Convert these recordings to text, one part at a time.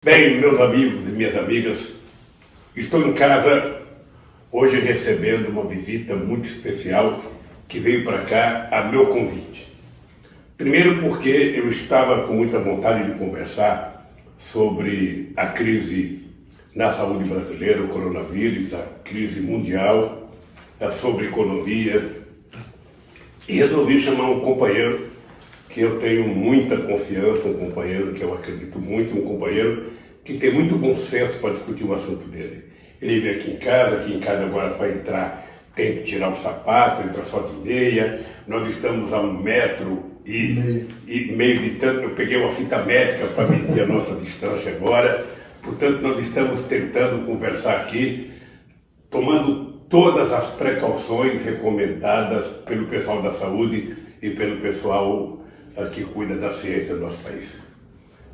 Bem, meus amigos e minhas amigas, estou em casa hoje recebendo uma visita muito especial que veio para cá a meu convite. Primeiro porque eu estava com muita vontade de conversar sobre a crise na saúde brasileira, o coronavírus, a crise mundial, sobre economia, e resolvi chamar um companheiro que eu tenho muita confiança, um companheiro que eu acredito muito, um companheiro que tem muito bom senso para discutir o assunto dele. Ele veio aqui em casa agora para entrar tem que tirar o sapato, entra só de meia, nós estamos a 1,5 metros de tanto, eu peguei uma fita métrica para medir a nossa distância agora, portanto nós estamos tentando conversar aqui, tomando todas as precauções recomendadas pelo pessoal da saúde e pelo pessoal que cuida da ciência do nosso país.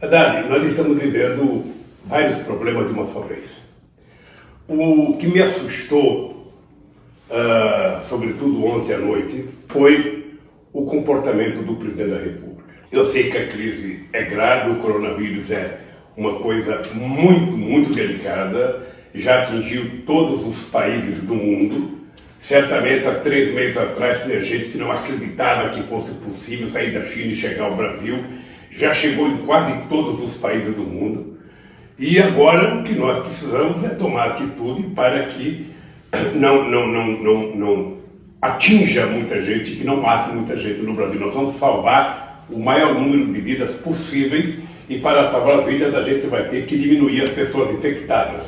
Haddad, nós estamos vivendo vários problemas de uma só vez. O que me assustou, sobretudo ontem à noite, foi o comportamento do presidente da República. Eu sei que a crise é grave, o coronavírus é uma coisa muito, muito delicada, já atingiu todos os países do mundo. Certamente, há 3 meses atrás, tinha gente que não acreditava que fosse possível sair da China e chegar ao Brasil. Já chegou em quase todos os países do mundo. E agora o que nós precisamos é tomar atitude para que não atinja muita gente, que não mate muita gente no Brasil. Nós vamos salvar o maior número de vidas possíveis e para salvar a vida da gente vai ter que diminuir as pessoas infectadas.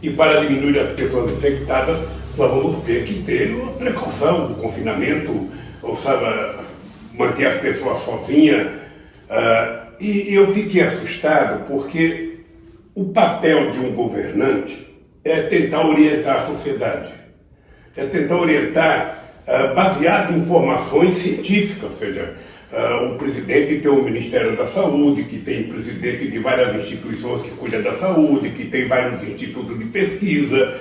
E para diminuir as pessoas infectadas, nós vamos ter que ter uma precaução, o confinamento, ou sabe, manter as pessoas sozinhas. E eu fiquei assustado porque o papel de um governante é tentar orientar a sociedade, é tentar orientar baseado em informações científicas, ou seja, o presidente tem o Ministério da Saúde, que tem presidente de várias instituições que cuidam da saúde, que tem vários institutos de pesquisa,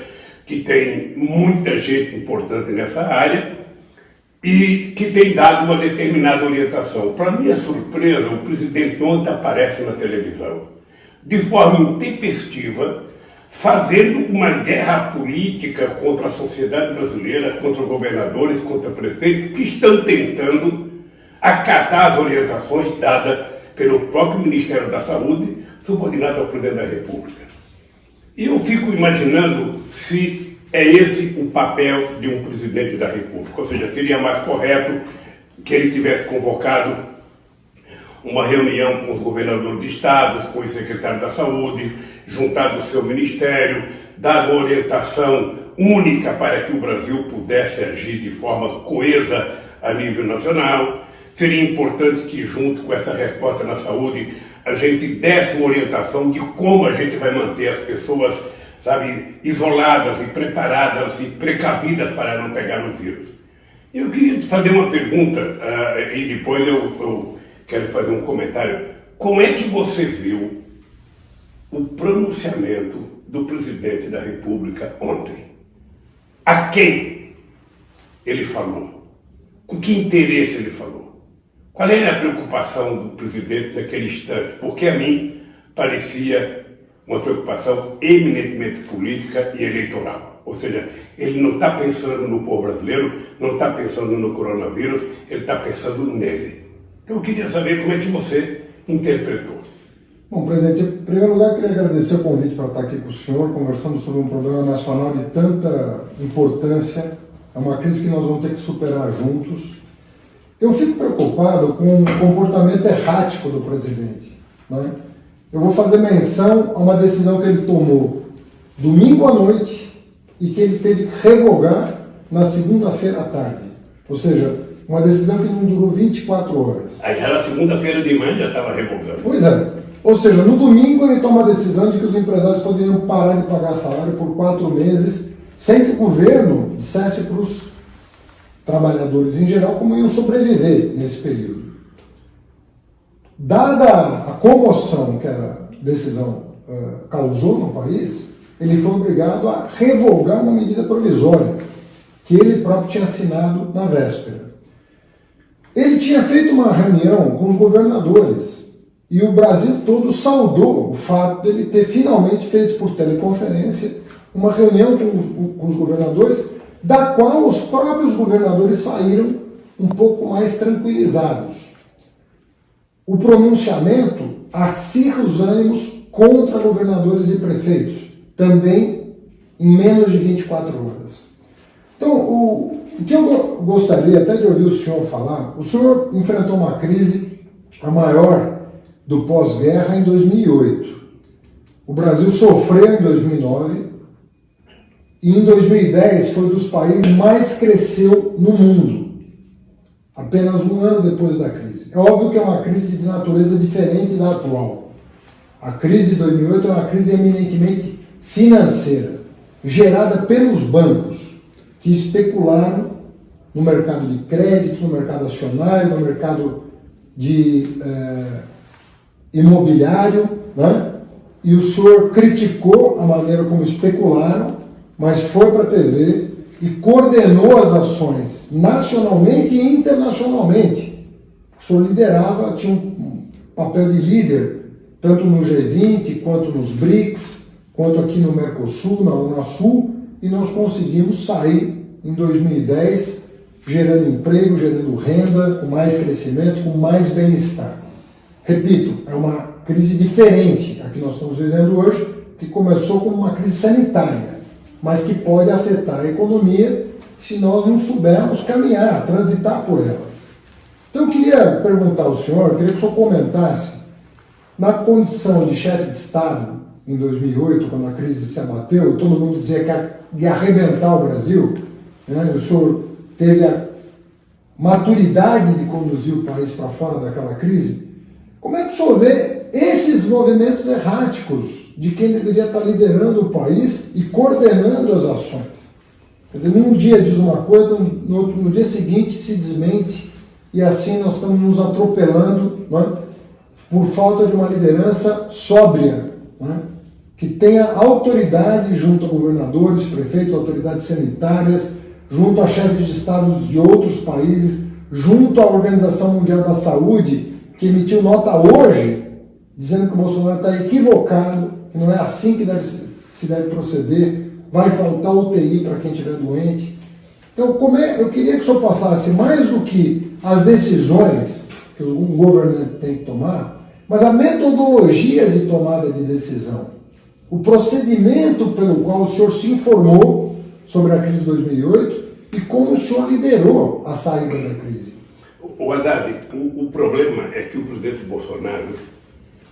que tem muita gente importante nessa área e que tem dado uma determinada orientação. Para minha surpresa, o presidente ontem aparece na televisão, de forma intempestiva, fazendo uma guerra política contra a sociedade brasileira, contra governadores, contra prefeitos, que estão tentando acatar as orientações dadas pelo próprio Ministério da Saúde, subordinado ao presidente da República. E eu fico imaginando se é esse o papel de um presidente da República, ou seja, seria mais correto que ele tivesse convocado uma reunião com os governadores de estados, com o secretário da Saúde, juntado o seu ministério, dado uma orientação única para que o Brasil pudesse agir de forma coesa a nível nacional. Seria importante que, junto com essa resposta na saúde, a gente desse uma orientação de como a gente vai manter as pessoas, sabe, isoladas e preparadas e precavidas para não pegar o vírus. Eu queria te fazer uma pergunta e depois eu quero fazer um comentário. Como é que você viu o pronunciamento do presidente da República ontem? A quem ele falou? Com que interesse ele falou? Qual era a preocupação do presidente naquele instante? Porque a mim parecia uma preocupação eminentemente política e eleitoral. Ou seja, ele não está pensando no povo brasileiro, não está pensando no coronavírus, ele está pensando nele. Então eu queria saber como é que você interpretou. Bom, presidente, em primeiro lugar, eu queria agradecer o convite para estar aqui com o senhor, conversando sobre um problema nacional de tanta importância. É uma crise que nós vamos ter que superar juntos. Eu fico preocupado com o comportamento errático do presidente, né? Eu vou fazer menção a uma decisão que ele tomou domingo à noite e que ele teve que revogar na segunda-feira à tarde. Ou seja, uma decisão que não durou 24 horas. Aí já na segunda-feira de manhã já estava revogando. Pois é. Ou seja, no domingo ele toma a decisão de que os empresários poderiam parar de pagar salário por 4 meses, sem que o governo dissesse para os trabalhadores em geral como iam sobreviver nesse período. Dada a comoção que a decisão causou no país, ele foi obrigado a revogar uma medida provisória que ele próprio tinha assinado na véspera. Ele tinha feito uma reunião com os governadores e o Brasil todo saudou o fato dele ter finalmente feito por teleconferência uma reunião com os governadores, da qual os próprios governadores saíram um pouco mais tranquilizados. O pronunciamento acirra os ânimos contra governadores e prefeitos, também em menos de 24 horas. Então, o que eu gostaria até de ouvir o senhor falar, o senhor enfrentou uma crise a maior do pós-guerra em 2008. O Brasil sofreu em 2009 e em 2010 foi dos países que mais cresceu no mundo, apenas um ano depois da crise. É óbvio que é uma crise de natureza diferente da atual. A crise de 2008 é uma crise eminentemente financeira, gerada pelos bancos, que especularam no mercado de crédito, no mercado acionário, no mercado de imobiliário, né? E o senhor criticou a maneira como especularam, mas foi para a TV e coordenou as ações nacionalmente e internacionalmente. O senhor liderava, tinha um papel de líder, tanto no G20, quanto nos BRICS, quanto aqui no Mercosul, na Unasul, e nós conseguimos sair em 2010 gerando emprego, gerando renda, com mais crescimento, com mais bem-estar. Repito, é uma crise diferente a que nós estamos vivendo hoje, que começou como uma crise sanitária, mas que pode afetar a economia se nós não soubermos caminhar, transitar por ela. Então eu queria perguntar ao senhor, eu queria que o senhor comentasse, na condição de chefe de Estado, em 2008, quando a crise se abateu, todo mundo dizia que ia arrebentar o Brasil, né? O senhor teve a maturidade de conduzir o país para fora daquela crise. Como é que o senhor vê esses movimentos erráticos de quem deveria estar liderando o país e coordenando as ações? Quer dizer, num dia diz uma coisa, no dia seguinte se desmente, e assim nós estamos nos atropelando, não é? Por falta de uma liderança sóbria, não é? Que tenha autoridade junto a governadores, prefeitos, autoridades sanitárias, junto a chefes de estados de outros países, junto à Organização Mundial da Saúde, que emitiu nota hoje, dizendo que o Bolsonaro está equivocado, que não é assim que se deve proceder, vai faltar UTI para quem estiver doente. Então, eu queria que o senhor passasse mais do que as decisões que um governante tem que tomar, mas a metodologia de tomada de decisão, o procedimento pelo qual o senhor se informou sobre a crise de 2008 e como o senhor liderou a saída da crise. O Haddad, o problema é que o presidente Bolsonaro,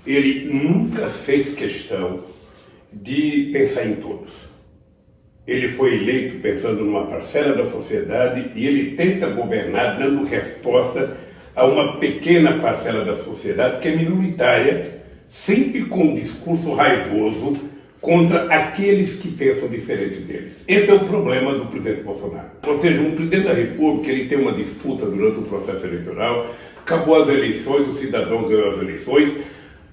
ele nunca fez questão de pensar em todos. Ele foi eleito pensando numa parcela da sociedade e ele tenta governar dando resposta a uma pequena parcela da sociedade que é minoritária, sempre com um discurso raivoso contra aqueles que pensam diferente deles. Esse é o problema do presidente Bolsonaro. Ou seja, um presidente da República, ele tem uma disputa durante o processo eleitoral, acabou as eleições, o cidadão ganhou as eleições,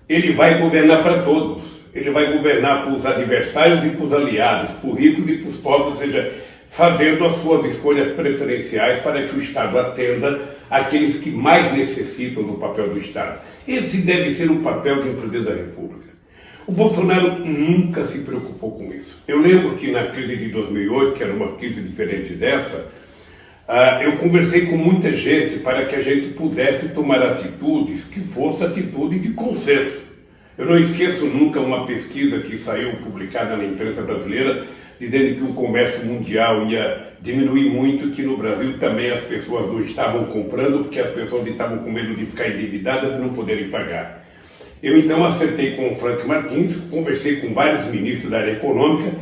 ele vai governar para todos. Ele vai governar para os adversários e para os aliados, para os ricos e para os pobres, ou seja, fazendo as suas escolhas preferenciais para que o Estado atenda aqueles que mais necessitam do papel do Estado. Esse deve ser o papel de um presidente da República. O Bolsonaro nunca se preocupou com isso. Eu lembro que na crise de 2008, que era uma crise diferente dessa, eu conversei com muita gente para que a gente pudesse tomar atitudes que fossem atitudes de consenso. Eu não esqueço nunca uma pesquisa que saiu publicada na imprensa brasileira dizendo que o comércio mundial ia diminuir muito, que no Brasil também as pessoas não estavam comprando porque as pessoas estavam com medo de ficar endividadas e não poderem pagar. Eu então acertei com o Frank Martins, conversei com vários ministros da área econômica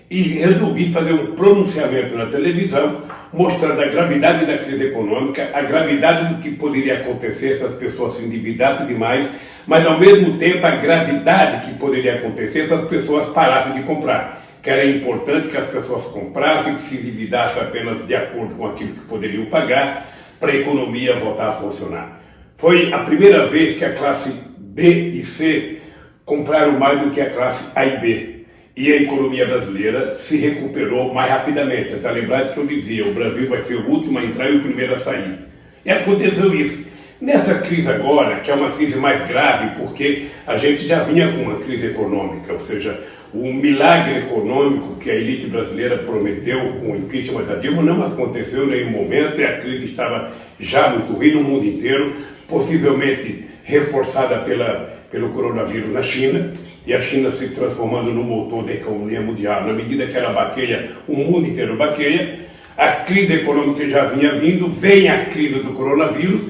e resolvi fazer um pronunciamento na televisão mostrando a gravidade da crise econômica, a gravidade do que poderia acontecer se as pessoas se endividassem demais, mas ao mesmo tempo a gravidade que poderia acontecer se as pessoas parassem de comprar, que era importante que as pessoas comprassem, que se endividassem apenas de acordo com aquilo que poderiam pagar, para a economia voltar a funcionar. Foi a primeira vez que a classe B e C compraram mais do que a classe A e B. E a economia brasileira se recuperou mais rapidamente. Você está lembrado que eu dizia, o Brasil vai ser o último a entrar e o primeiro a sair. E aconteceu isso. Nessa crise agora, que é uma crise mais grave, porque a gente já vinha com uma crise econômica, ou seja, o milagre econômico que a elite brasileira prometeu com o impeachment da Dilma não aconteceu em nenhum momento e a crise estava já muito ruim no mundo inteiro, possivelmente reforçada pelo coronavírus na China, e a China se transformando no motor da economia mundial. Na medida que ela baqueia, o mundo inteiro baqueia. A crise econômica já vinha vindo, vem a crise do coronavírus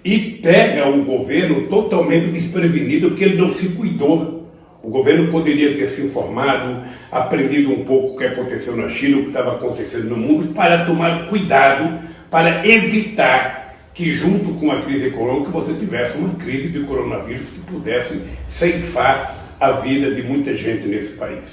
e pega o governo totalmente desprevenido, porque ele não se cuidou. O governo poderia ter se informado, aprendido um pouco o que aconteceu na China, o que estava acontecendo no mundo, para tomar cuidado, para evitar que, junto com a crise econômica, você tivesse uma crise de coronavírus que pudesse ceifar a vida de muita gente nesse país.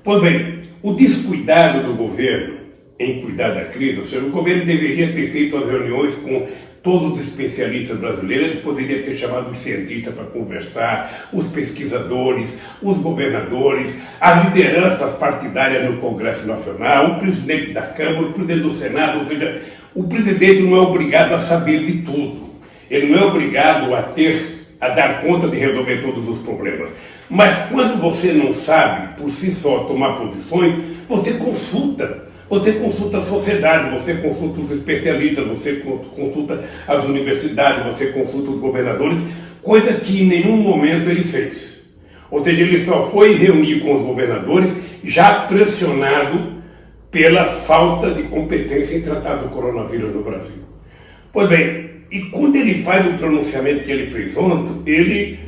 Pois bem, o descuidado do governo em cuidar da crise, ou seja, o governo deveria ter feito as reuniões com todos os especialistas brasileiros, eles poderiam ter chamado os cientistas para conversar, os pesquisadores, os governadores, as lideranças partidárias no Congresso Nacional, o presidente da Câmara, o presidente do Senado, ou seja, o presidente não é obrigado a saber de tudo, ele não é obrigado a dar conta de resolver todos os problemas. Mas quando você não sabe, por si só, tomar posições, você consulta a sociedade, você consulta os especialistas, você consulta as universidades, você consulta os governadores, coisa que em nenhum momento ele fez. Ou seja, ele só foi reunir com os governadores já pressionado pela falta de competência em tratar do coronavírus no Brasil. Pois bem, e quando ele faz o pronunciamento que ele fez ontem, ele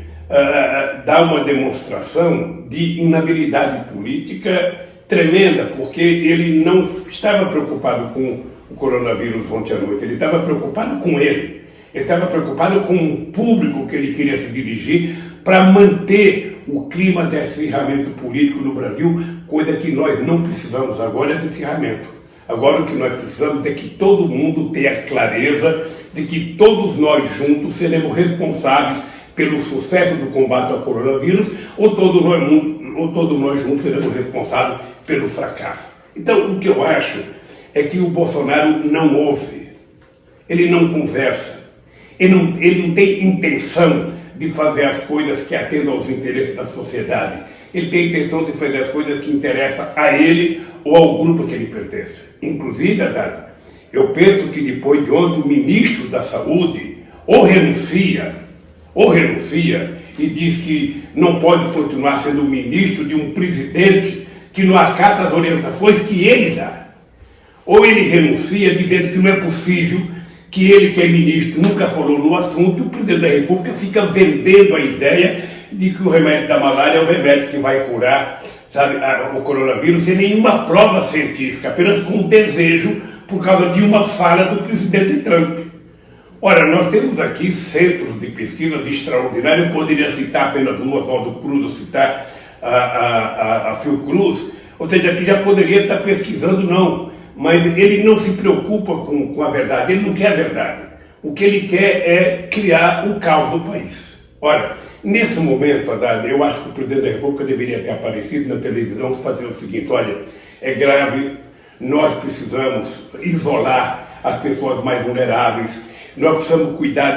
dá uma demonstração de inabilidade política tremenda, porque ele não estava preocupado com o coronavírus ontem à noite, ele estava preocupado com ele estava preocupado com o público que ele queria se dirigir para manter o clima de acirramento político no Brasil, coisa que nós não precisamos agora é de acirramento. Agora o que nós precisamos é que todo mundo tenha clareza de que todos nós juntos seremos responsáveis pelo sucesso do combate ao coronavírus, ou todos nós juntos seremos responsáveis pelo fracasso. Então, o que eu acho é que o Bolsonaro não ouve, ele não conversa, ele não tem intenção de fazer as coisas que atendam aos interesses da sociedade. Ele tem intenção de fazer as coisas que interessam a ele ou ao grupo que ele pertence. Inclusive, Haddad, eu penso que depois de ontem o ministro da Saúde ou renuncia e diz que não pode continuar sendo ministro de um presidente que não acata as orientações que ele dá. Ou ele renuncia dizendo que não é possível, que ele, que é ministro, nunca falou no assunto, e o presidente da República fica vendendo a ideia de que o remédio da malária é o remédio que vai curar, sabe, o coronavírus, sem nenhuma prova científica, apenas com desejo por causa de uma fala do presidente Trump. Ora, nós temos aqui centros de pesquisa de extraordinário, eu poderia citar apenas um, Oswaldo Cruz, ou citar a Fiocruz, ou seja, que já poderia estar pesquisando, não, mas ele não se preocupa com a verdade, ele não quer a verdade. O que ele quer é criar o caos no país. Ora, nesse momento, Haddad, eu acho que o presidente da República deveria ter aparecido na televisão para dizer o seguinte: olha, é grave, nós precisamos isolar as pessoas mais vulneráveis, nós precisamos cuidar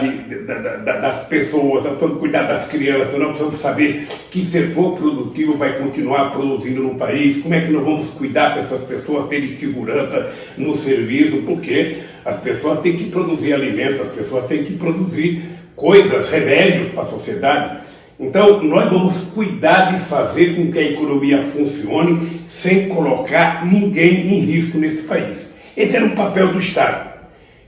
das pessoas, nós precisamos cuidar das crianças, nós precisamos saber que setor produtivo vai continuar produzindo no país, como é que nós vamos cuidar para essas pessoas terem segurança no serviço, porque as pessoas têm que produzir alimentos, as pessoas têm que produzir coisas, remédios para a sociedade. Então, nós vamos cuidar de fazer com que a economia funcione sem colocar ninguém em risco nesse país. Esse era o papel do Estado.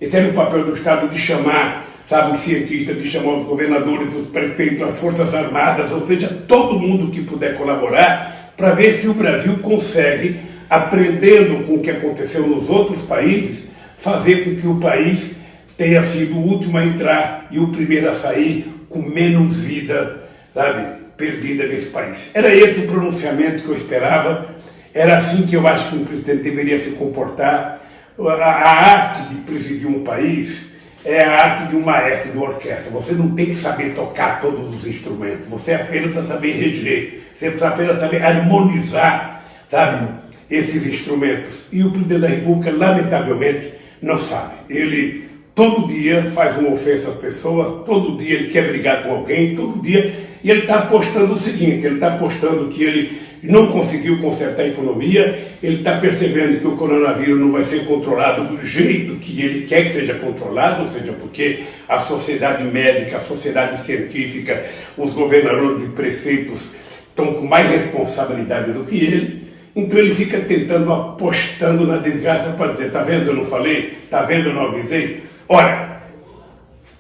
Esse era o papel do Estado de chamar, sabe, os cientistas, de chamar os governadores, os prefeitos, as Forças Armadas, ou seja, todo mundo que puder colaborar para ver se o Brasil consegue, aprendendo com o que aconteceu nos outros países, fazer com que o país tenha sido o último a entrar e o primeiro a sair com menos vida, sabe, perdida nesse país. Era esse o pronunciamento que eu esperava, era assim que eu acho que um presidente deveria se comportar. A arte de presidir um país é a arte de um maestro de orquestra. Você não tem que saber tocar todos os instrumentos, você apenas precisa saber reger, você precisa apenas saber harmonizar, sabe, esses instrumentos. E o presidente da República, lamentavelmente, não sabe. Ele todo dia faz uma ofensa às pessoas, todo dia ele quer brigar com alguém, todo dia, e ele está apostando o seguinte, ele está apostando que ele não conseguiu consertar a economia, ele está percebendo que o coronavírus não vai ser controlado do jeito que ele quer que seja controlado, ou seja, porque a sociedade médica, a sociedade científica, os governadores e prefeitos estão com mais responsabilidade do que ele. Então ele fica tentando, apostando na desgraça para dizer, tá vendo, eu não falei? Tá vendo, eu não avisei? Ora,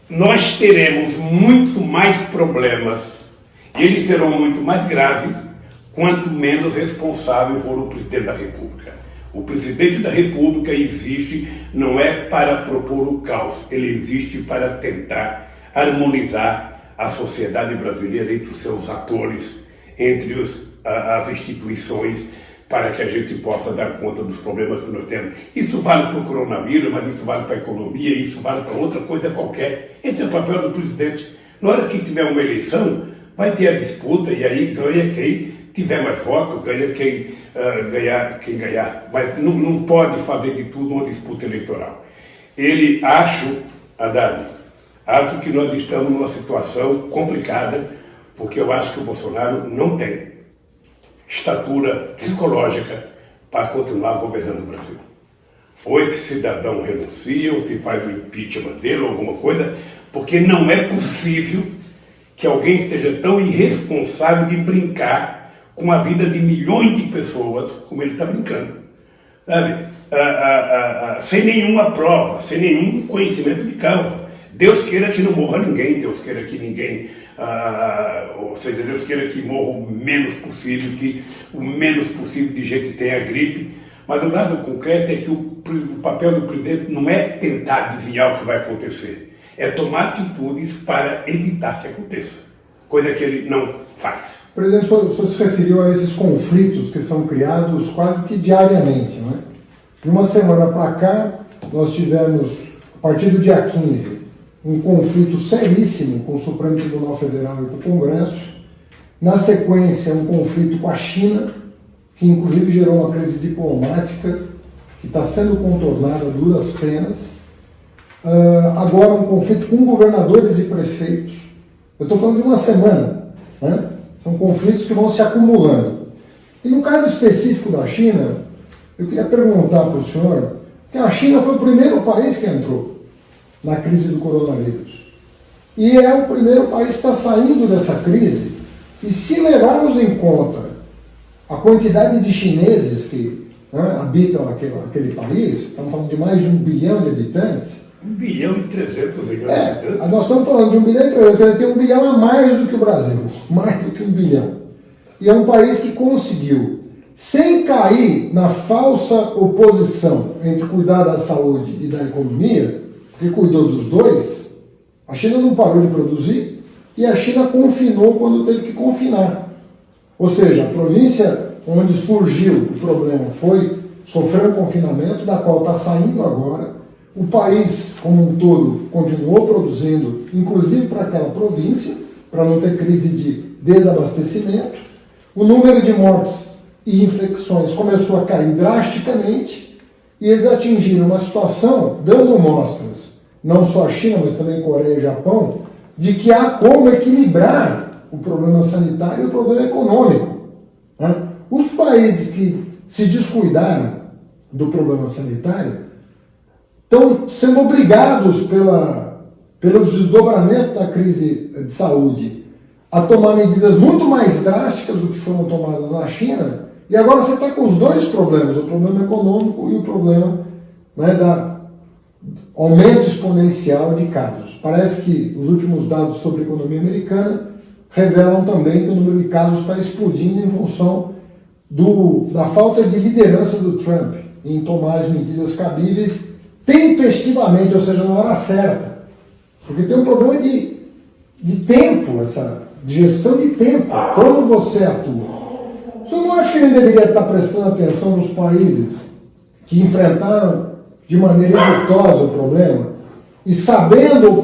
nós teremos muito mais problemas, e eles serão muito mais graves, quanto menos responsável for o presidente da República. O presidente da República existe não é para propor o caos, ele existe para tentar harmonizar a sociedade brasileira entre os seus atores, entre as instituições, para que a gente possa dar conta dos problemas que nós temos. Isso vale para o coronavírus, mas isso vale para a economia, isso vale para outra coisa qualquer. Esse é o papel do presidente. Na hora que tiver uma eleição, vai ter a disputa e aí ganha quem tiver mais voto, ganha quem ganhar. Mas não pode fazer de tudo uma disputa eleitoral. Haddad, acho que nós estamos numa situação complicada, porque eu acho que o Bolsonaro não tem estatura psicológica para continuar governando o Brasil. Ou esse cidadão renuncia, ou se faz o impeachment dele, ou alguma coisa, porque não é possível que alguém esteja tão irresponsável de brincar com a vida de milhões de pessoas como ele está brincando. Sabe? Sem nenhuma prova, sem nenhum conhecimento de causa. Deus queira que não morra ninguém, Deus queira que ninguém... ou seja, Deus queira que morra o menos possível, que o menos possível de gente tenha gripe, mas o dado concreto é que o papel do presidente não é tentar adivinhar o que vai acontecer, é tomar atitudes para evitar que aconteça, coisa que ele não faz. Presidente, o senhor se referiu a esses conflitos que são criados quase que diariamente, não é? De uma semana para cá, nós tivemos, a partir do dia 15, um conflito seríssimo com o Supremo Tribunal Federal e com o Congresso. Na sequência, um conflito com a China, que inclusive gerou uma crise diplomática, que está sendo contornada a duras penas. Agora, um conflito com governadores e prefeitos. Eu estou falando de uma semana, né? São conflitos que vão se acumulando. E no caso específico da China, eu queria perguntar para o senhor, que a China foi o primeiro país que entrou na crise do coronavírus. E é o primeiro país que está saindo dessa crise. E se levarmos em conta a quantidade de chineses que habitam aquele país, estamos falando de mais de 1 bilhão de habitantes. 1 bilhão e 300 milhões de habitantes? Nós estamos falando de 1 bilhão e 300, ele tem 1 bilhão a mais do que o Brasil, mais do que 1 bilhão. E é um país que conseguiu, sem cair na falsa oposição entre cuidar da saúde e da economia, que cuidou dos dois, a China não parou de produzir e a China confinou quando teve que confinar. Ou seja, a província onde surgiu o problema sofreu um confinamento, da qual está saindo agora. O país, como um todo, continuou produzindo, inclusive para aquela província, para não ter crise de desabastecimento. O número de mortes e infecções começou a cair drasticamente e eles atingiram uma situação, dando mostras, não só a China, mas também Coreia e Japão, de que há como equilibrar o problema sanitário e o problema econômico. Né? Os países que se descuidaram do problema sanitário estão sendo obrigados pelo desdobramento da crise de saúde a tomar medidas muito mais drásticas do que foram tomadas na China, e agora você está com os dois problemas, o problema econômico e o problema da aumento exponencial de casos. Parece que os últimos dados sobre a economia americana revelam também que o número de casos está explodindo em função da falta de liderança do Trump em tomar as medidas cabíveis tempestivamente, ou seja, na hora certa. Porque tem um problema de tempo, de gestão de tempo, como você atua. O senhor não acha que ele deveria estar prestando atenção nos países que enfrentaram de maneira exitosa o problema e sabendo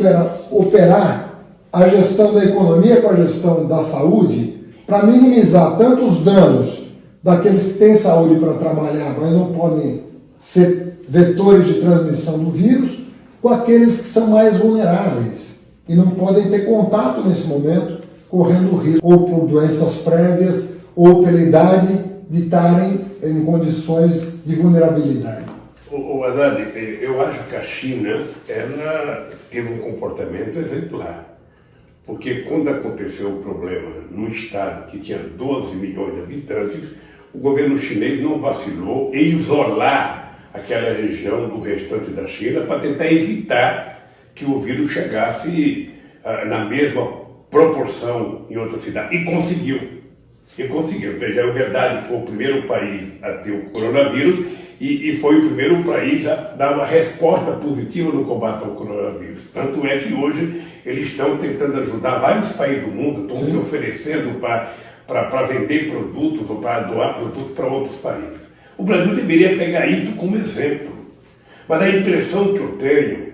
operar a gestão da economia com a gestão da saúde para minimizar tanto os danos daqueles que têm saúde para trabalhar, mas não podem ser vetores de transmissão do vírus, com aqueles que são mais vulneráveis e não podem ter contato nesse momento, correndo risco ou por doenças prévias ou pela idade de estarem em condições de vulnerabilidade. O Haddad, eu acho que a China ela teve um comportamento exemplar. Porque quando aconteceu o problema num estado que tinha 12 milhões de habitantes, o governo chinês não vacilou em isolar aquela região do restante da China para tentar evitar que o vírus chegasse na mesma proporção em outra cidade. E conseguiu. Veja, é verdade que foi o primeiro país a ter o coronavírus e foi o primeiro país a dar uma resposta positiva no combate ao coronavírus. Tanto é que hoje eles estão tentando ajudar vários países do mundo, estão se oferecendo para vender produtos ou para doar produtos para outros países. O Brasil deveria pegar isso como exemplo. Mas a impressão que eu tenho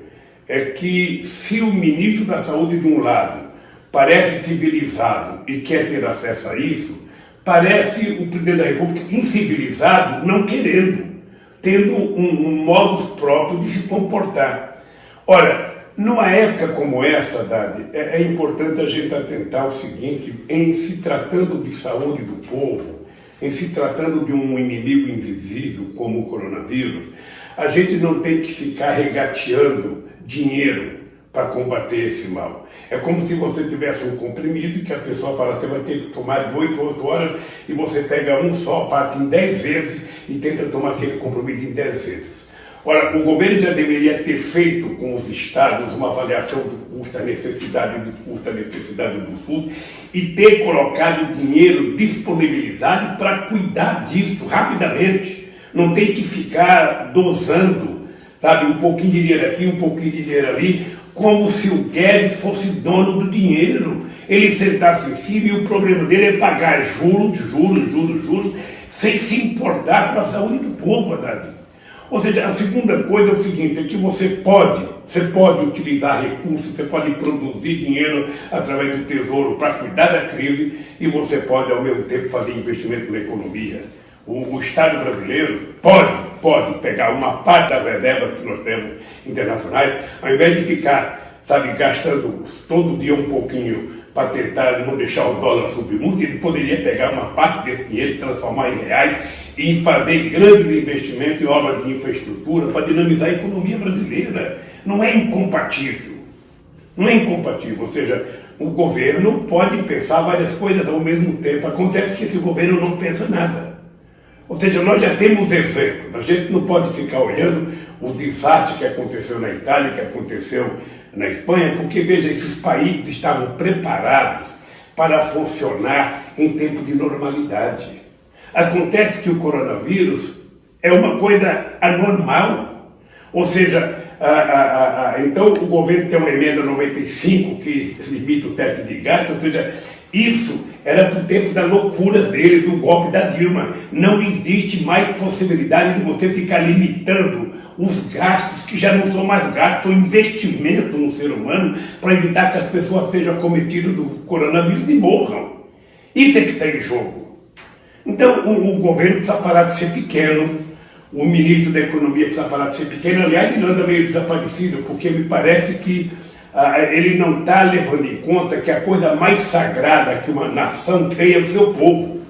é que se o ministro da Saúde de um lado parece civilizado e quer ter acesso a isso, parece o presidente da República incivilizado, não querendo, tendo um modo próprio de se comportar. Ora, numa época como essa, Haddad, é importante a gente atentar o seguinte, em se tratando de saúde do povo, em se tratando de um inimigo invisível como o coronavírus, a gente não tem que ficar regateando dinheiro para combater esse mal. É como se você tivesse um comprimido que a pessoa fala, você vai ter que tomar de 8 a 8 horas e você pega um só, parte em 10 vezes e tenta tomar aquele comprimido em 10 vezes. Ora, o governo já deveria ter feito com os estados uma avaliação do custo, da necessidade do SUS e ter colocado dinheiro disponibilizado para cuidar disso rapidamente. Não tem que ficar dosando, sabe, um pouquinho de dinheiro aqui, um pouquinho de dinheiro ali, como se o Guedes fosse dono do dinheiro. Ele sentasse em cima e o problema dele é pagar juros, sem se importar com a saúde do povo, Haddad. Ou seja, a segunda coisa é o seguinte, é que você pode utilizar recursos, você pode produzir dinheiro através do Tesouro para cuidar da crise e você pode, ao mesmo tempo, fazer investimento na economia. O Estado brasileiro pode pegar uma parte das reservas que nós temos internacionais, ao invés de ficar, sabe, gastando todo dia um pouquinho para tentar não deixar o dólar subir muito, ele poderia pegar uma parte desse dinheiro, transformar em reais e fazer grandes investimentos em obras de infraestrutura para dinamizar a economia brasileira. Não é incompatível. Ou seja, o governo pode pensar várias coisas ao mesmo tempo. Acontece que esse governo não pensa nada. Ou seja, nós já temos exemplos. A gente não pode ficar olhando o desastre que aconteceu na Itália, que aconteceu na Espanha, porque, veja, esses países estavam preparados para funcionar em tempo de normalidade. Acontece que o coronavírus é uma coisa anormal. Ou seja, então o governo tem uma emenda 95 que limita o teto de gasto, ou seja, isso era para o tempo da loucura dele, do golpe da Dilma. Não existe mais possibilidade de você ficar limitando os gastos, que já não são mais gastos, são investimento no ser humano, para evitar que as pessoas sejam acometidas do coronavírus e morram. Isso é que está em jogo. Então, o governo precisa parar de ser pequeno, o ministro da Economia precisa parar de ser pequeno. Aliás, ele anda meio desaparecido, porque me parece que ele não está levando em conta que a coisa mais sagrada que uma nação tem é o seu povo.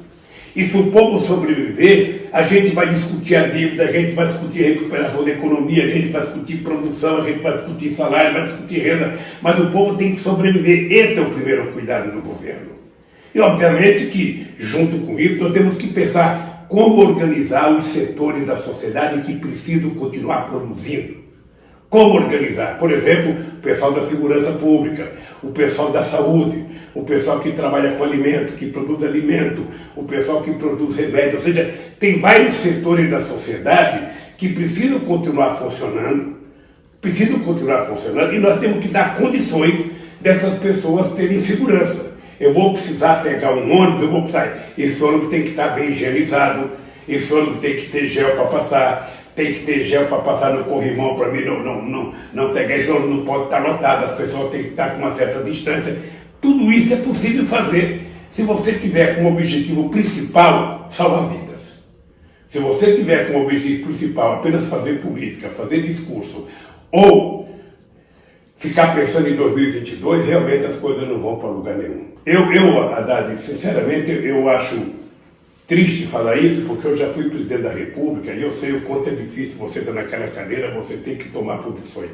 E se o povo sobreviver, a gente vai discutir a dívida, a gente vai discutir a recuperação da economia, a gente vai discutir produção, a gente vai discutir salário, vai discutir renda, mas o povo tem que sobreviver. Esse é o primeiro cuidado do governo. E, obviamente, que, junto com isso, nós temos que pensar como organizar os setores da sociedade que precisam continuar produzindo. Como organizar? Por exemplo, o pessoal da segurança pública, o pessoal da saúde, o pessoal que trabalha com alimento, que produz alimento, o pessoal que produz remédio. Ou seja, tem vários setores da sociedade que precisam continuar funcionando, e nós temos que dar condições dessas pessoas terem segurança. Eu vou precisar pegar um ônibus, esse ônibus tem que estar bem higienizado, esse ônibus tem que ter gel para passar, tem que ter gel para passar no corrimão para mim não pegar, esse ônibus não pode estar lotado, as pessoas têm que estar com uma certa distância. Tudo isso é possível fazer se você tiver como objetivo principal salvar vidas. Se você tiver como objetivo principal apenas fazer política, fazer discurso, ou ficar pensando em 2022, realmente as coisas não vão para lugar nenhum. Haddad, sinceramente, eu acho triste falar isso, porque eu já fui presidente da República e eu sei o quanto é difícil você estar naquela cadeira, você tem que tomar posições.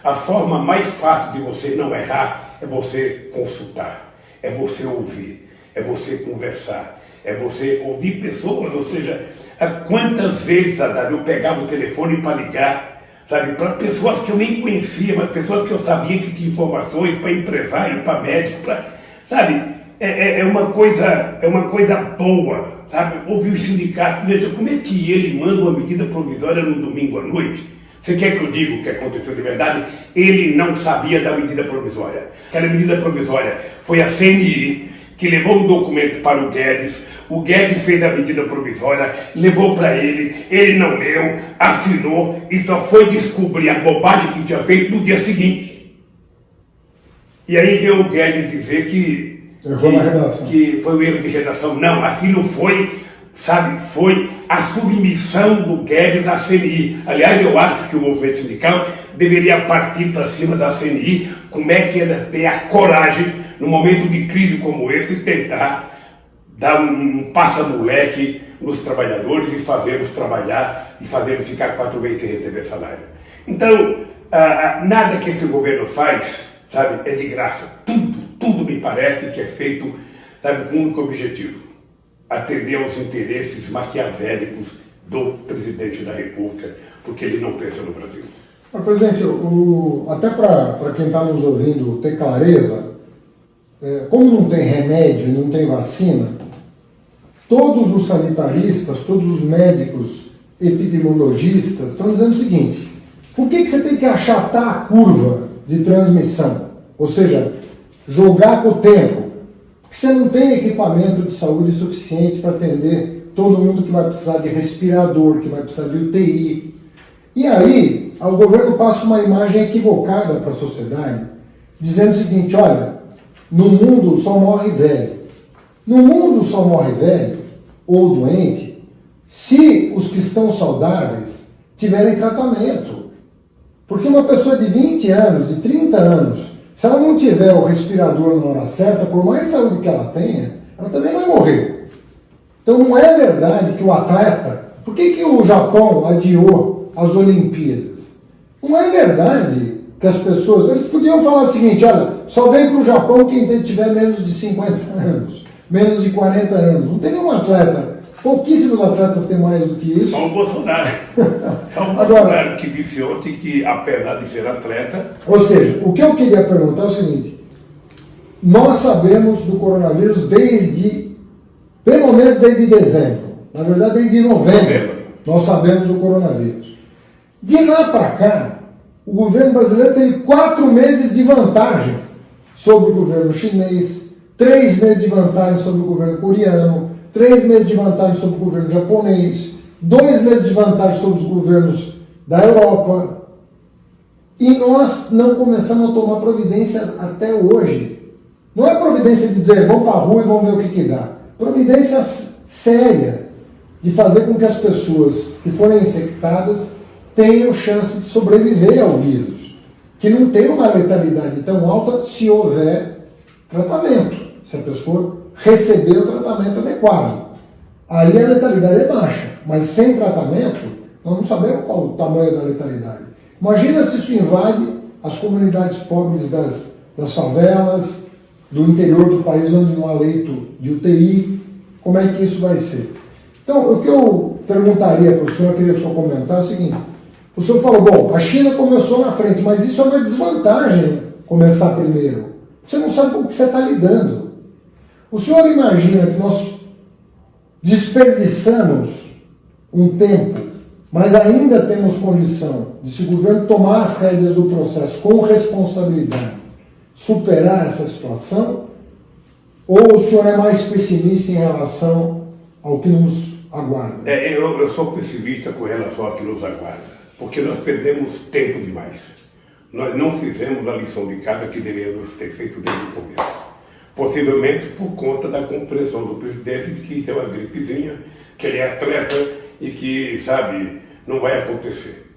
A forma mais fácil de você não errar é você consultar, é você ouvir, é você conversar, é você ouvir pessoas, ou seja, quantas vezes, Haddad, eu pegava o telefone para ligar, sabe, para pessoas que eu nem conhecia, mas pessoas que eu sabia que tinham informações, para empresário, para médico, sabe, é uma coisa boa, sabe, ouvir os sindicatos, veja, como é que ele manda uma medida provisória no domingo à noite? Você quer que eu diga o que aconteceu de verdade? Ele não sabia da medida provisória. Aquela medida provisória foi a CNI que levou um documento para o Guedes fez a medida provisória, levou para ele não leu, assinou e só foi descobrir a bobagem que tinha feito no dia seguinte. E aí veio o Guedes dizer que foi um erro de redação. Não, aquilo foi, sabe, foi a submissão do Guedes à CNI. Aliás, eu acho que o movimento sindical deveria partir para cima da CNI, como é que ela tem a coragem, num momento de crise como esse, tentar dar um passa-moleque nos trabalhadores e fazê-los trabalhar e fazê-los ficar 4 meses sem receber salário. Então, nada que esse governo faz, sabe, é de graça. Tudo me parece que é feito, sabe, com um único objetivo: atender aos interesses maquiavélicos do presidente da República, porque ele não pensa no Brasil. Mas, presidente, até para quem está nos ouvindo ter clareza, como não tem remédio, não tem vacina, todos os sanitaristas, todos os médicos, epidemiologistas estão dizendo o seguinte: por que você tem que achatar a curva de transmissão? Ou seja, jogar com o tempo. Porque você não tem equipamento de saúde suficiente para atender todo mundo que vai precisar de respirador, que vai precisar de UTI. E aí, o governo passa uma imagem equivocada para a sociedade, dizendo o seguinte: olha, no mundo só morre velho. No mundo só morre velho ou doente se os que estão saudáveis tiverem tratamento. Porque uma pessoa de 20 anos, de 30 anos, se ela não tiver o respirador na hora certa, por mais saúde que ela tenha, ela também vai morrer. Então não é verdade que o atleta... Por que o Japão adiou as Olimpíadas? Não é verdade que as pessoas... Eles podiam falar o seguinte: olha, só vem para o Japão quem tiver menos de 50 anos, menos de 40 anos. Não tem nenhum atleta. Pouquíssimos atletas têm mais do que isso. Só o Bolsonaro. Só o Bolsonaro que disse ontem que, apesar de ser atleta... Ou seja, o que eu queria perguntar é o seguinte: nós sabemos do coronavírus pelo menos desde dezembro. Na verdade, desde novembro. Nós sabemos do coronavírus. De lá para cá, o governo brasileiro teve 4 meses de vantagem sobre o governo chinês, 3 meses de vantagem sobre o governo coreano, 3 meses de vantagem sobre o governo japonês, 2 meses de vantagem sobre os governos da Europa. E nós não começamos a tomar providência até hoje. Não é providência de dizer vamos para a rua e vamos ver o que dá. Providência séria de fazer com que as pessoas que forem infectadas tenham chance de sobreviver ao vírus, que não tem uma letalidade tão alta se houver tratamento, se a pessoa receber o tratamento adequado. Aí a letalidade é baixa, mas sem tratamento, nós não sabemos qual o tamanho da letalidade. Imagina se isso invade as comunidades pobres das favelas, do interior do país onde não há leito de UTI, como é que isso vai ser? Então, o que eu perguntaria para o senhor, queria que o senhor comentasse, é o seguinte: o senhor falou, bom, a China começou na frente, mas isso é uma desvantagem começar primeiro. Você não sabe com o que você está lidando. O senhor imagina que nós desperdiçamos um tempo, mas ainda temos condição de, se o governo tomar as rédeas do processo com responsabilidade, superar essa situação? Ou o senhor é mais pessimista em relação ao que nos aguarda? Eu sou pessimista com relação ao que nos aguarda, porque nós perdemos tempo demais. Nós não fizemos a lição de casa que deveríamos ter feito desde o começo. Possivelmente por conta da compreensão do presidente de que isso é uma gripezinha, que ele é atleta e que, sabe, não vai acontecer.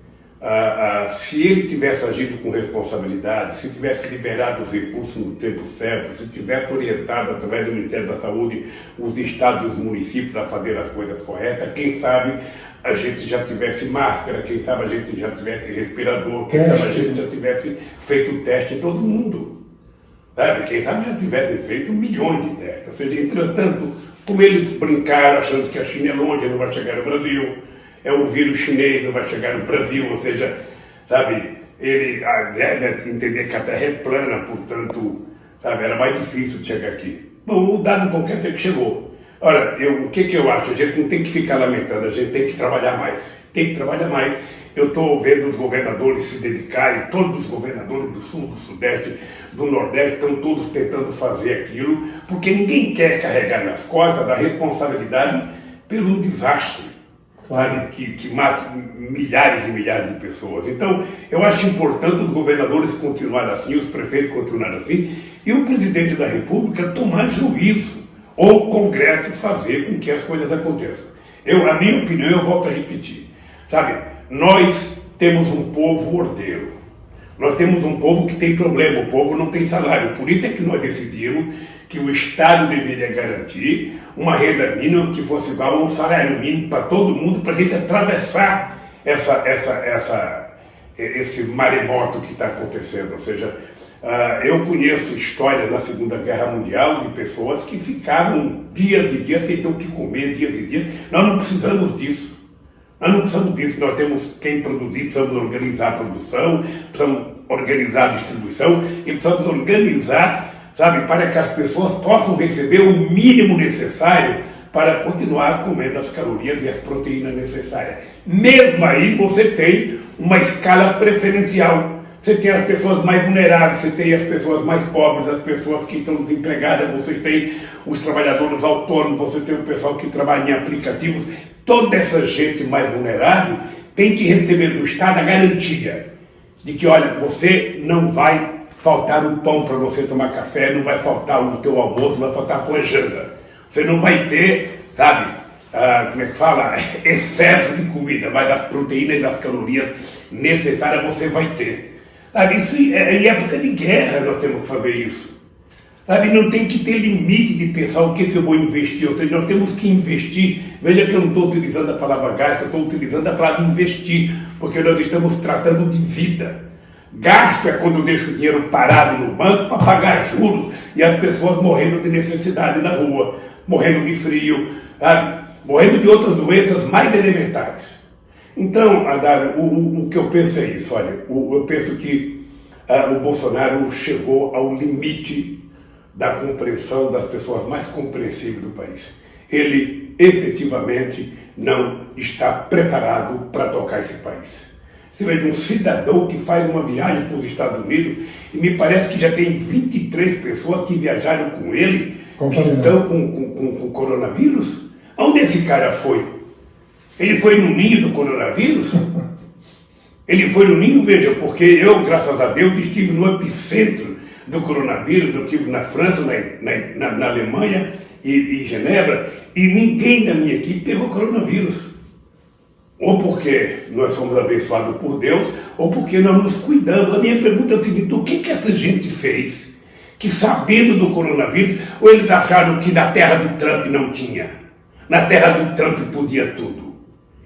se ele tivesse agido com responsabilidade, se tivesse liberado os recursos no tempo certo, se tivesse orientado através do Ministério da Saúde os estados e os municípios a fazer as coisas corretas, quem sabe a gente já tivesse máscara, quem sabe a gente já tivesse respirador, quem sabe a gente já tivesse feito o teste em todo mundo. Sabe? Quem sabe já tivesse feito milhões de testes. Ou seja, entretanto, como eles brincaram achando que a China é longe, não vai chegar no Brasil, é um vírus chinês, não vai chegar no Brasil, ou seja, sabe, ele deve entender que a Terra é plana, portanto, sabe, era mais difícil de chegar aqui. Bom, o dado qualquer até que chegou. Ora, o que eu acho? A gente não tem que ficar lamentando, a gente tem que trabalhar mais. Tem que trabalhar mais. Eu estou vendo os governadores se dedicarem, todos os governadores do Sul, do Sudeste, do Nordeste, estão todos tentando fazer aquilo, porque ninguém quer carregar nas costas a responsabilidade pelo desastre. Claro. Que mata milhares e milhares de pessoas. Então, eu acho importante os governadores continuarem assim, os prefeitos continuarem assim, e o presidente da República tomar juízo, ou o Congresso fazer com que as coisas aconteçam. A minha opinião, eu volto a repetir, sabe, nós temos um povo ordeiro, nós temos um povo que tem problema, o povo não tem salário, por isso é que nós decidimos que o Estado deveria garantir uma renda mínima que fosse igual a um salário mínimo para todo mundo, para a gente atravessar esse maremoto que está acontecendo. Ou seja, eu conheço histórias na Segunda Guerra Mundial de pessoas que ficavam dias e dias sem ter o que comer, dias e dias. Nós não precisamos disso. Nós temos quem produzir, precisamos organizar a produção, precisamos organizar a distribuição e precisamos organizar, sabe, para que as pessoas possam receber o mínimo necessário para continuar comendo as calorias e as proteínas necessárias. Mesmo aí você tem uma escala preferencial. Você tem as pessoas mais vulneráveis, você tem as pessoas mais pobres, as pessoas que estão desempregadas, você tem os trabalhadores autônomos, você tem o pessoal que trabalha em aplicativos. Toda essa gente mais vulnerável tem que receber do Estado a garantia de que, olha, você não vai faltar o pão para você tomar café, não vai faltar o teu almoço, não vai faltar a tua janta. Você não vai ter, sabe, como é que fala, excesso de comida, mas as proteínas e as calorias necessárias você vai ter. Sabe, isso é em época de guerra nós temos que fazer isso. Sabe, não tem que ter limite de pensar o que eu vou investir, ou seja, nós temos que investir. Veja que eu não estou utilizando a palavra gasto, eu estou utilizando a palavra investir, porque nós estamos tratando de vida. Gasto é quando eu deixo o dinheiro parado no banco para pagar juros e as pessoas morrendo de necessidade na rua, morrendo de frio, sabe? Morrendo de outras doenças mais elementares. Então, Haddad, o que eu penso é isso, olha, eu penso que o Bolsonaro chegou ao limite da compreensão das pessoas mais compreensíveis do país. Ele efetivamente não está preparado para tocar esse país. Você vê de um cidadão que faz uma viagem para os Estados Unidos e me parece que já tem 23 pessoas que viajaram com ele que estão com coronavírus. Onde esse cara foi? Ele foi no ninho do coronavírus? Ele foi no ninho, veja, porque eu, graças a Deus, estive no epicentro do coronavírus. Eu estive na França, na Alemanha e Genebra, e ninguém da minha equipe pegou coronavírus. Ou porque nós somos abençoados por Deus, ou porque nós nos cuidamos. A minha pergunta é a seguinte: o que essa gente fez que, sabendo do coronavírus, ou eles acharam que na terra do Trump não tinha? Na terra do Trump podia tudo.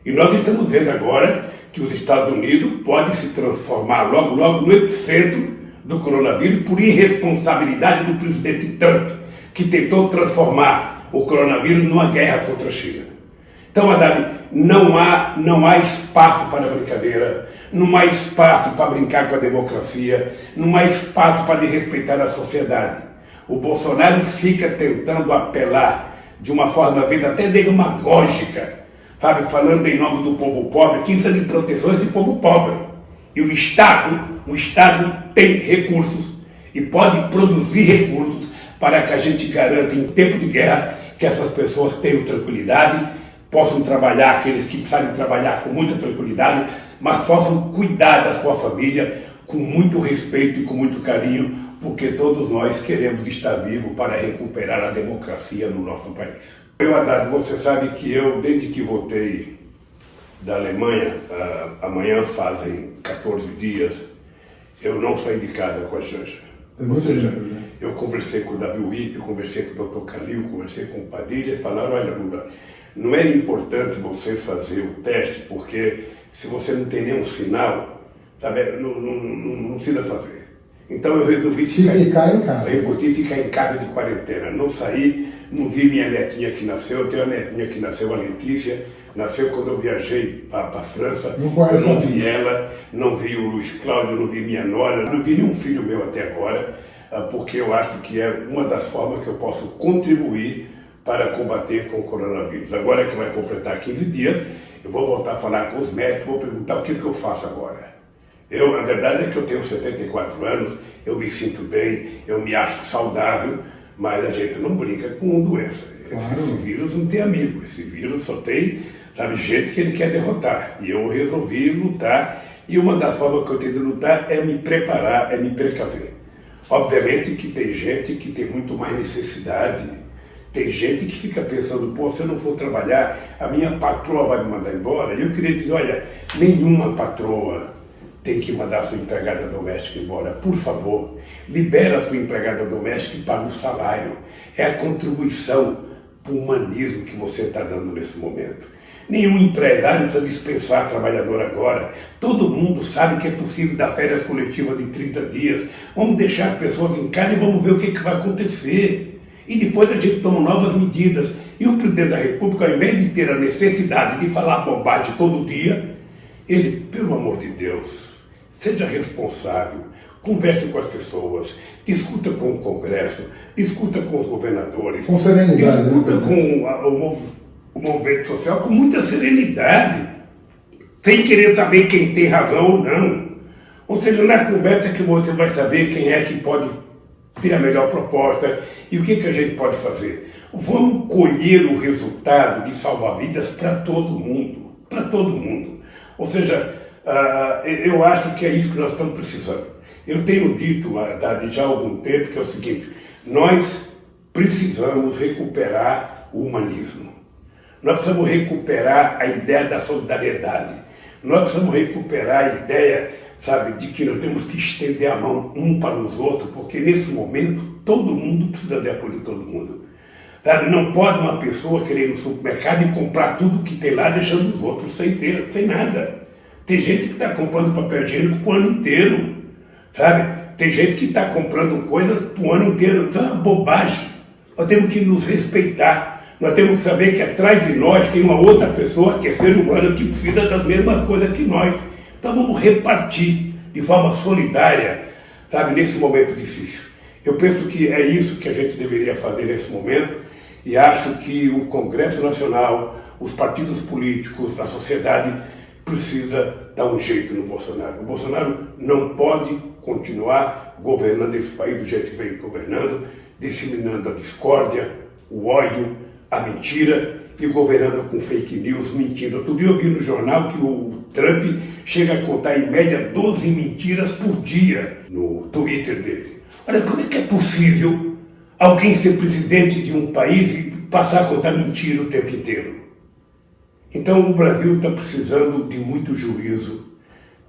E nós estamos vendo agora que os Estados Unidos podem se transformar logo, logo no epicentro do coronavírus por irresponsabilidade do presidente Trump, que tentou transformar o coronavírus numa guerra contra a China. Então, Haddad, não há espaço para brincadeira, não há espaço para brincar com a democracia, não há espaço para desrespeitar a sociedade. O Bolsonaro fica tentando apelar de uma forma, às vezes, até demagógica, sabe, falando em nome do povo pobre, que precisa de proteção desse povo pobre. E o Estado tem recursos e pode produzir recursos para que a gente garanta, em tempo de guerra, que essas pessoas tenham tranquilidade, possam trabalhar, aqueles que precisarem trabalhar com muita tranquilidade, mas possam cuidar da sua família com muito respeito e com muito carinho, porque todos nós queremos estar vivos para recuperar a democracia no nosso país. Haddad, você sabe que eu, desde que votei da Alemanha, amanhã fazem 14 dias, eu não saí de casa com a Janja. Ou seja, eu conversei com o Davi Wip, conversei com o Dr. Calil, conversei com o Padilha e falaram, olha Lula, não é importante você fazer o teste, porque se você não tem nenhum sinal, sabe, não precisa fazer. Então eu resolvi ficar em casa. Eu resolvi ficar em casa de quarentena, não saí, não vi minha netinha que nasceu, eu tenho uma netinha que nasceu, a Letícia, nasceu quando eu viajei para a França, eu não vi ela, não vi o Luiz Cláudio, não vi minha nora, não vi nenhum filho meu até agora, porque eu acho que é uma das formas que eu posso contribuir para combater com o coronavírus. Agora que vai completar 15 dias, eu vou voltar a falar com os médicos, vou perguntar o que eu faço agora. A verdade é que eu tenho 74 anos, eu me sinto bem, eu me acho saudável, mas a gente não brinca com doença. Claro. Esse vírus não tem amigo, esse vírus só tem, sabe, gente que ele quer derrotar. E eu resolvi lutar, e uma das formas que eu tenho de lutar é me preparar, é me precaver. Obviamente que tem gente que tem muito mais necessidade, tem gente que fica pensando, pô, se eu não for trabalhar, a minha patroa vai me mandar embora. E eu queria dizer, olha, nenhuma patroa tem que mandar a sua empregada doméstica embora. Por favor, libera a sua empregada doméstica e paga o salário. É a contribuição para o humanismo que você está dando nesse momento. Nenhum empresário precisa dispensar trabalhador agora. Todo mundo sabe que é possível dar férias coletivas de 30 dias. Vamos deixar as pessoas em casa e vamos ver o que vai acontecer. E depois a gente toma novas medidas. E o presidente da República, ao invés de ter a necessidade de falar bobagem todo dia, ele, pelo amor de Deus, seja responsável, converse com as pessoas, discuta com o Congresso, discuta com os governadores, com serenidade, discuta com o movimento social com muita serenidade, sem querer saber quem tem razão ou não. Ou seja, na conversa que você vai saber quem é que pode ter a melhor proposta e o que a gente pode fazer. Vamos colher o resultado de salvar vidas para todo mundo, para todo mundo. Ou seja, eu acho que é isso que nós estamos precisando. Eu tenho dito já há algum tempo que é o seguinte, nós precisamos recuperar o humanismo. Nós precisamos recuperar a ideia da solidariedade. Nós precisamos recuperar a ideia, sabe, de que nós temos que estender a mão um para os outros, porque nesse momento todo mundo precisa de apoio de todo mundo. Sabe? Não pode uma pessoa querer ir no supermercado e comprar tudo que tem lá, deixando os outros sem nada. Tem gente que está comprando papel higiênico para o ano inteiro, sabe? Tem gente que está comprando coisas para o ano inteiro. Isso é uma bobagem. Nós temos que nos respeitar. Nós temos que saber que atrás de nós tem uma outra pessoa que é ser humano, que precisa das mesmas coisas que nós. Então vamos repartir de forma solidária, sabe, nesse momento difícil. Eu penso que é isso que a gente deveria fazer nesse momento e acho que o Congresso Nacional, os partidos políticos, a sociedade precisa dar um jeito no Bolsonaro. O Bolsonaro não pode continuar governando esse país do jeito que vem governando, disseminando a discórdia, o ódio, a mentira e governando com fake news, mentindo. Outro dia eu vi no jornal que o Trump chega a contar em média 12 mentiras por dia no Twitter dele. Olha, como é que é possível alguém ser presidente de um país e passar a contar mentira o tempo inteiro? Então o Brasil está precisando de muito juízo,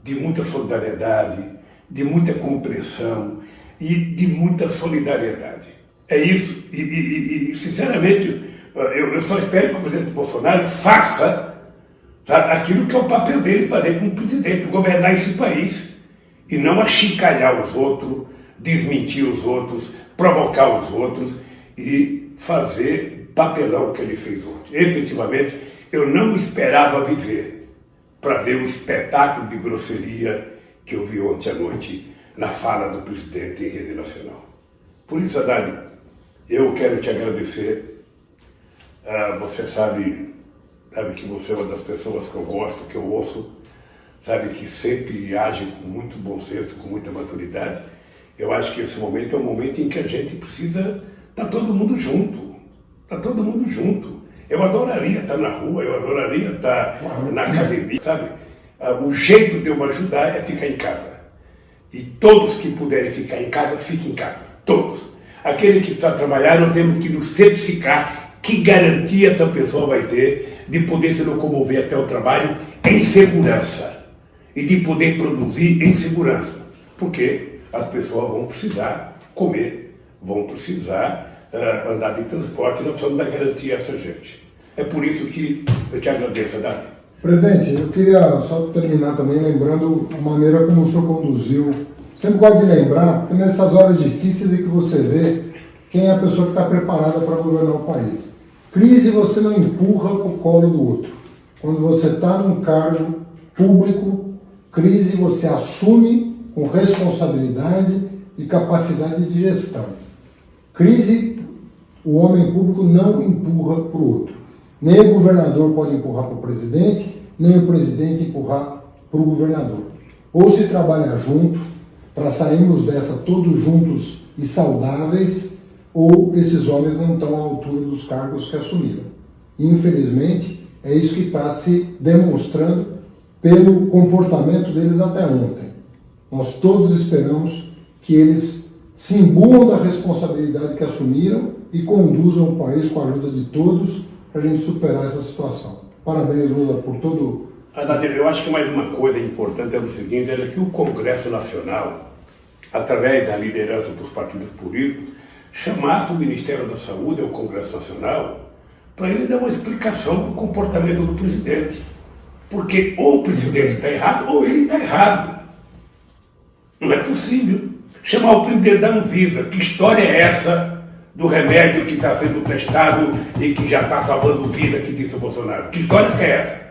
de muita solidariedade, de muita compreensão e de muita solidariedade. É isso. E sinceramente, eu só espero que o presidente Bolsonaro faça, sabe, aquilo que é o papel dele fazer como presidente, governar esse país. E não achincalhar os outros, desmentir os outros, provocar os outros e fazer papelão que ele fez ontem. Efetivamente, eu não esperava viver para ver o espetáculo de grosseria que eu vi ontem à noite na fala do presidente em rede nacional. Por isso, Haddad, eu quero te agradecer. Você sabe que você é uma das pessoas que eu gosto, que eu ouço, sabe, que sempre age com muito bom senso, com muita maturidade. Eu acho que esse momento é um momento em que a gente precisa estar todo mundo junto. Está todo mundo junto. Eu adoraria estar na rua, eu adoraria estar na academia, sabe? O jeito de eu ajudar é ficar em casa. E todos que puderem ficar em casa, fiquem em casa. Todos. Aquele que precisa trabalhar, nós temos que nos certificar que garantia essa pessoa vai ter de poder se locomover até o trabalho em segurança e de poder produzir em segurança, porque as pessoas vão precisar comer, vão precisar andar de transporte, e nós precisamos dar garantia a essa gente. É por isso que eu te agradeço, Davi. Presidente, eu queria só terminar também lembrando a maneira como o senhor conduziu. Sempre gosto de lembrar, porque nessas horas difíceis é que você vê quem é a pessoa que está preparada para governar o país. Crise você não empurra para o colo do outro. Quando você está num cargo público, crise você assume com responsabilidade e capacidade de gestão. Crise, o homem público não empurra para o outro. Nem o governador pode empurrar para o presidente, nem o presidente empurrar para o governador. Ou se trabalha junto, para sairmos dessa todos juntos e saudáveis, ou esses homens não estão à altura dos cargos que assumiram. Infelizmente, é isso que está se demonstrando pelo comportamento deles até ontem. Nós todos esperamos que eles se imbuam da responsabilidade que assumiram e conduzam o país com a ajuda de todos para a gente superar essa situação. Parabéns, Lula, por todo... Eu acho que mais uma coisa importante é o seguinte, era que o Congresso Nacional, através da liderança dos partidos políticos, chamasse o Ministério da Saúde, o Congresso Nacional, para ele dar uma explicação do comportamento do presidente. Porque ou o presidente está errado ou ele está errado. Não é possível. Chamar o presidente da Anvisa, que história é essa do remédio que está sendo testado e que já está salvando vida, que disse o Bolsonaro? Que história que é essa?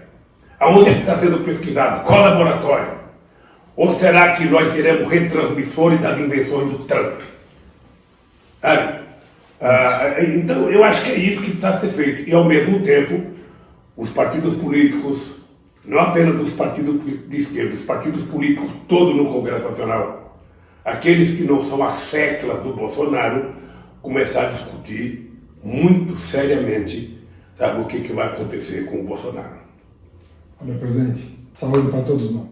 Aonde é que está sendo pesquisado? Qual laboratório? Ou será que nós seremos retransmissores das invenções do Trump? Sabe? Então, eu acho que é isso que precisa ser feito. E, ao mesmo tempo, os partidos políticos, não apenas os partidos de esquerda, os partidos políticos todos no Congresso Nacional, aqueles que não são as seclas do Bolsonaro, começar a discutir muito seriamente, sabe, o que vai acontecer com o Bolsonaro. Olha, presidente, saúde para todos nós.